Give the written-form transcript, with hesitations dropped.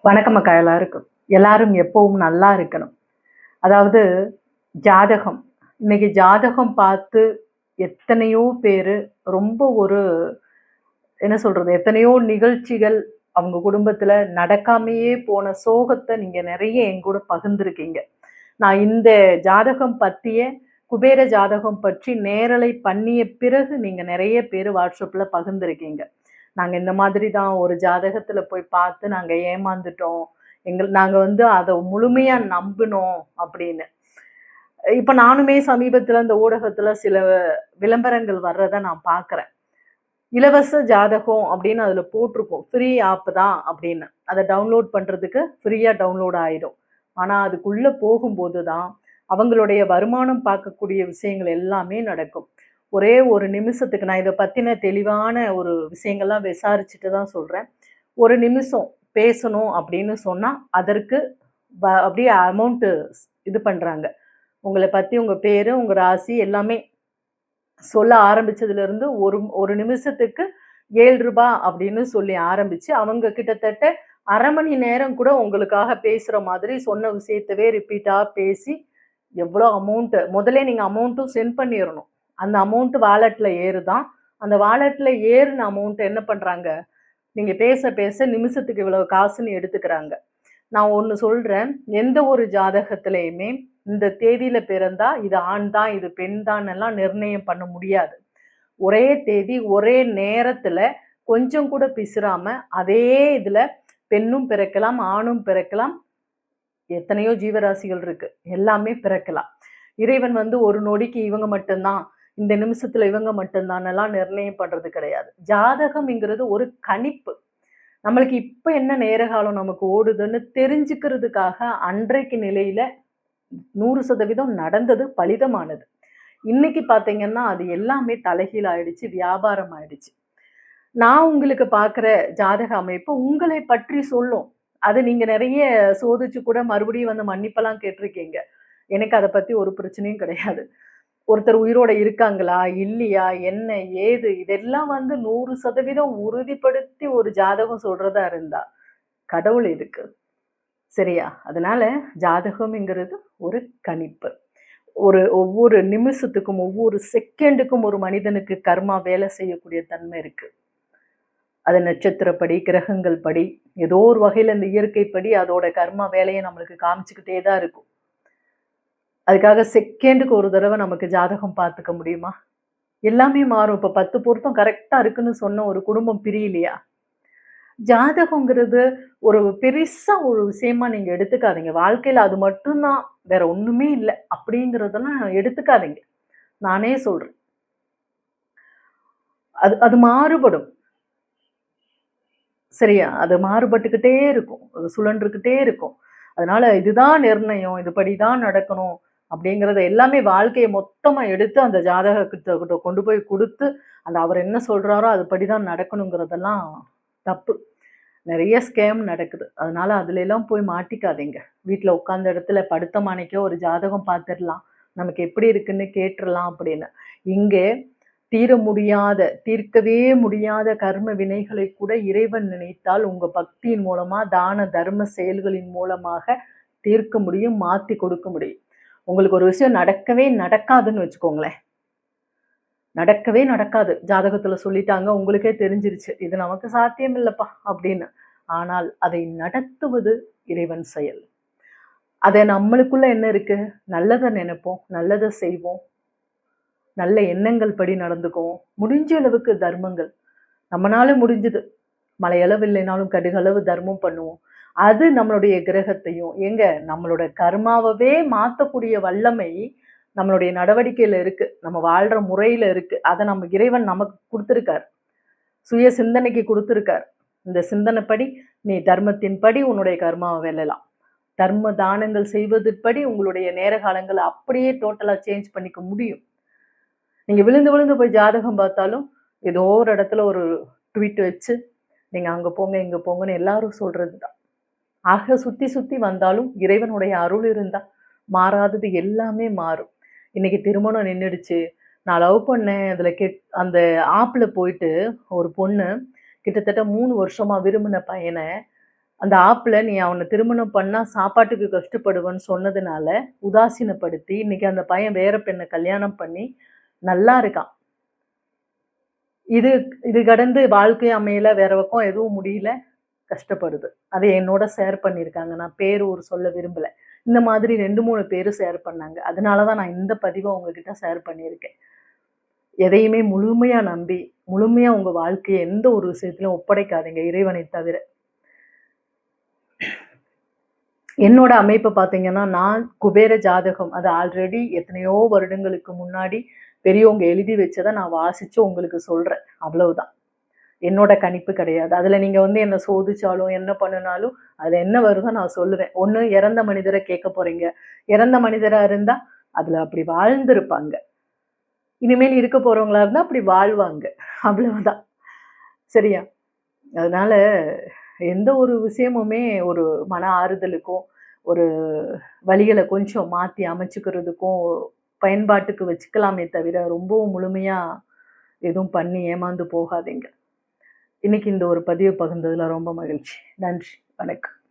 வணக்கம் அக்கா. எல்லாரும் எப்பவும் நல்லா இருக்கணும். அதாவது ஜாதகம். இன்னைக்கு ஜாதகம் பார்த்து எத்தனையோ பேரு ரொம்ப ஒரு என்ன சொல்றது? எத்தனையோ நிகழ்ச்சிகள் அவங்க குடும்பத்துல நடக்காமயே போன சோகத்த நீங்க நெறைய என்கூட பகிர்ந்திருக்கீங்க. நான் இந்த ஜாதகம் பத்திய குபேர ஜாதகம் பற்றி நேரலை பண்ணிய பிறகு நீங்க நெறைய பேரு WhatsAppல பகிர்ந்திருக்கீங்க. நாங்க இந்த மாதிரி தான் ஒரு ஜாதகத்துல போய் பார்த்து நாங்க ஏமாந்துட்டோம். நாங்க அத முழுமையா நம்பினோம் அப்படின்னு. இப்ப நானுமே சமீபத்துல இந்த ஊடகத்துல சில விளம்பரங்கள் வர்றத நான் பார்க்கிறேன். இலவச ஜாதகம் அப்படின்னு அதுல போட்டிருக்கும். ஃப்ரீ ஆப் தான் அப்படின்னு. அத டவுன்லோட் பண்றதுக்கு ஃப்ரீயா டவுன்லோட் ஆயிடும். ஆனா அதுக்குள்ள போகும்போது தான் அவங்களுடைய வருமானம் பார்க்கக்கூடிய விஷயங்கள் எல்லாமே நடக்கும். ஒரே ஒரு நிமிஷத்துக்கு நான் இத பத்தின தெளிவான ஒரு விஷயங்கள்லாம் விசாரிச்சுட்டு தான் சொல்றேன். ஒரு நிமிஷம் பேசணும் அப்படின்னு சொன்னா, அதற்கு அப்படியே அமௌண்ட் இது பண்றாங்க. உங்கள பத்தி உங்க பேரு, உங்க ராசி எல்லாமே சொல்ல ஆரம்பிச்சதுலருந்து ஒரு ஒரு நிமிஷத்துக்கு ரூ. 7 அப்படின்னு சொல்லி ஆரம்பிச்சு, அவங்க கிட்டத்தட்ட 1/2 மணி நேரம் கூட உங்களுக்காக பேசுற மாதிரி சொன்ன விஷயத்தவே ரிப்பீட்டா பேசி, எவ்வளோ அமௌண்ட் முதல்லே நீங்க அமௌண்ட்டும் சென்ட் பண்ணிறணும். அந்த அமௌண்ட் வாலெட்ல ஏறுதாம். அந்த வாலெட்ல ஏறுன அமௌண்ட் என்ன பண்றாங்க, நீங்க பேச பேச நிமிஷத்துக்கு இவ்வளவு காசுன்னு எடுத்துக்கிறாங்க. நான் ஒண்ணு சொல்றேன். எந்த ஒரு ஜாதகத்திலயுமே இந்த தேதியில பிறந்தா இது ஆண் தான், இது பெண் தான்னெல்லாம் நிர்ணயம் பண்ண முடியாது. ஒரே தேதி, ஒரே நேரத்துல கொஞ்சம் கூட பிசுறாம, அதே இதுல பெண்ணும் பிறக்கலாம், ஆணும் பிறக்கலாம். எத்தனையோ ஜீவராசிகள் இருக்கு. எல்லாமே பிறக்கலாம். இறைவன் ஒரு நொடிக்கு இவங்க மட்டும்தான், இந்த நிமிஷத்துல இவங்க மட்டும்தானெல்லாம் நிர்ணயம் பண்றது கிடையாது. ஜாதகம்ங்கிறது ஒரு கணிப்பு. நம்மளுக்கு இப்ப என்ன நேர காலம் நமக்கு ஓடுதுன்னு தெரிஞ்சுக்கிறதுக்காக அன்றைக்கு நிலையில 100% நடந்தது பலிதமானது. இன்னைக்கு பார்த்தீங்கன்னா, அது எல்லாமே தலைகீழ் ஆயிடுச்சு, வியாபாரம் ஆயிடுச்சு. நான் உங்களுக்கு பார்க்குற ஜாதக அமைப்பு உங்களை பற்றி சொல்லும். அது நீங்க நெறைய சோதிச்சு கூட மறுபடியும் மன்னிப்பெல்லாம் கேட்டிருக்கீங்க. எனக்கு அத பத்தி ஒரு பிரச்சனையும் கிடையாது. ஒருத்தர் உயிரோட இருக்காங்களா? இல்லையா? என்ன? ஏது? இதெல்லாம் 100% உறுதிப்படுத்தி ஒரு ஜாதகம் சொல்றதா இருந்தா, கடவுள் எதுக்கு? சரியா? அதனால ஜாதகம்ங்கிறது ஒரு கணிப்பு. ஒவ்வொரு நிமிஷத்துக்கும், ஒவ்வொரு செகண்டுக்கும் ஒரு மனிதனுக்கு கர்மா வேலை செய்யக்கூடிய தன்மை இருக்கு. அது நட்சத்திரப்படி, கிரகங்கள் படி, ஏதோ ஒரு வகையில இந்த இயற்கைப்படி அதோட கர்மா வேலைய நம்மளுக்கு காமிச்சுக்கிட்டே தான் இருக்கும். அதுக்காக செகண்டுக்கு ஒரு தடவ நமக்கு ஜாதகம் பார்த்துக்க முடியுமா? எல்லாமே மாறும். இப்ப 10 பொருத்தம் கரெக்ட்டா இருக்குன்னு சொன்ன ஒரு குடும்பம் பிரியலையா? ஜாதகங்கிறது ஒரு பெருசா ஒரு விஷயமா நீங்க எடுத்துக்காதீங்க. வாழ்க்கையில அது மட்டும் தான், வேற ஒண்ணுமே இல்ல. அப்படிங்கிறதெல்லாம் எடுத்துக்காதீங்க. நானே சொல்றேன். அது அது மாறுபடும். சரியா? அது மாறுபட்டுக்கிட்டே இருக்கும். அது சுழன்றுகிட்டே இருக்கும். அதனால இதுதான் நிர்ணயம், இதுபடி தான் நடக்கணும் அப்படிங்கிறத எல்லாமே வாழ்க்கைய மொத்தமா எடுத்து அந்த ஜாதகர்கிட்ட கொண்டு போய் குடுத்து, அவர் என்ன சொல்றாரோ அதுபடி தான் நடக்கணுங்கிறதெல்லாம் தப்பு. நெறைய ஸ்கேம் நடக்குது. அதனால அதுலலாம் போய் மாட்டிக்காதீங்க. வீட்ல உட்கார்ந்த இடத்துல படுத்த மாணிக்கோ ஒரு ஜாதகம் பார்த்துடலாம். நமக்கு எப்படி இருக்குன்னு கேட்டுறலாம் அப்படின்னு. இங்கே தீர்க்கவே முடியாத கர்ம வினைகளை கூட இறைவன் நினைத்தால் உங்க பக்தியின் மூலமா, தான தர்ம செயல்களின் மூலமாக தீர்க்க முடியும், மாத்தி கொடுக்க முடியும். உங்களுக்கு ஒரு விஷயம் நடக்கவே நடக்காதுன்னு வச்சுக்கோங்களேன். நடக்கவே நடக்காது. ஜாதகத்துல சொல்லிட்டாங்க. உங்களுக்கே தெரிஞ்சிருச்சு. இது நமக்கு சாத்தியம் இல்லப்பா அப்படின்னு. ஆனால் அதை நடத்துவது இறைவன் செயல். அத நம்மளுக்குள்ள என்ன இருக்கு? நல்லத நினைப்போம், நல்லத செய்வோம், நல்ல எண்ணங்கள் படி நடந்துக்குவோம். முடிஞ்ச அளவுக்கு தர்மங்கள். நம்மனால முடிஞ்சது. மலையளவு இல்லைனாலும் கடுகளவு தர்மம் பண்ணுவோம். அது நம்மளுடைய கிரகத்தையும் நம்மளோட கர்மாவவே மாத்தக்கூடிய வல்லமை நம்மளுடைய நடவடிக்கையில இருக்கு. நம்ம வாழ்ற முறையில இருக்கு. அத இறைவன் நமக்கு குடுத்திருக்கார். சுய சிந்தனைக்கு குடுத்திருக்கார். இந்த சிந்தனைப்படி நீ தர்மத்தின்படி உன்னுடைய கர்மாவை வெல்லலாம். தர்ம தானங்கள் செய்வதுபடி உங்களுடைய நேர காலங்கள அப்படியே டோட்டலா சேஞ்ச் பண்ணிக்க முடியும். நீங்க விழுந்து விழுந்து போய் ஜாதகம் பார்த்தாலும், ஏதோ ஒரு இடத்துல ஒரு ட்வீட் வச்சு, நீங்க அங்க போங்க, இங்க போங்கன்னு எல்லாரும் சொல்றதுதான். ஆக சுத்தி சுத்தி வந்தாலும் இறைவனுடைய அருள் இருந்தா மாறாதது எல்லாமே மாறும். இன்னைக்கு திருமணம் நின்னுடுச்சு. நான் லவ் பண்ணேன். அந்த ஆப்ல போயிட்டு ஒரு பொண்ணு கிட்டத்தட்ட 3 வருஷமா விரும்பின பையன அந்த ஆப்ல நீ அவன திருமணம் பண்ணா சாப்பாட்டுக்கு கஷ்டப்படுவேன்னு சொன்னதுனால, உதாசீனப்படுத்தி, இன்னைக்கு அந்த பையன் வேற பெண்ண கல்யாணம் பண்ணி நல்லா இருக்கான். இது இது கடந்து வாழ்க்கை அமையல, வேற பக்கம் எதுவும் முடியல, கஷ்டப்படுது. அத என்னோட ஷேர் பண்ணியிருக்காங்க. நான் பேர், ஊர் சொல்ல விரும்பல. இந்த மாதிரி 2, 3 பேரு ஷேர் பண்ணாங்க. அதனால தான் நான் இந்த பதிவ உங்ககிட்ட ஷேர் பண்ணியிருக்கேன். எதையுமே முழுமையா நம்பி, முழுமையா உங்க வாழ்க்கைய எந்த ஒரு விஷயத்திலும் ஒப்படைக்காதீங்க, இறைவனை தவிர. என்னோட அமைப்பு பார்த்தீங்கன்னா, நான் குபேர ஜாதகம் அது ஆல்ரெடி எத்தனையோ வருடங்களுக்கு முன்னாடி பெரியவங்க எழுதி வச்சத நான் வாசிச்சு உங்களுக்கு சொல்றேன். அவ்வளவுதான். என்னோட கணிப்பு கிடையாது. அதுல நீங்க வந்து என்ன சோதிச்சாலும், என்ன பண்ணுனாலும், அதுல என்ன வருதோ நான் சொல்லுவேன். ஒண்ணு இறந்த மனிதர கேட்க போறீங்க. இறந்த மனிதரா இருந்தா, அதுல அப்படி வாழ்ந்திருப்பாங்க. இனிமேல் இருக்க போறவங்களா இருந்தா அப்படி வாழ்வாங்க. அவ்வளவுதான். சரியா? அதனால எந்த ஒரு விஷயமுமே ஒரு மன ஆறுதலுக்கும், ஒரு வழிகள கொஞ்சம் மாத்தி அமைச்சுக்கிறதுக்கும் பயன்பாட்டுக்கு வச்சுக்கலாமே தவிர, ரொம்பவும் முழுமையா எதுவும் பண்ணி ஏமாந்து போகாதீங்க. இன்னைக்கு இந்த ஒரு பதிவு பகிர்ந்ததுல ரொம்ப மகிழ்ச்சி. நன்றி. வணக்கம்.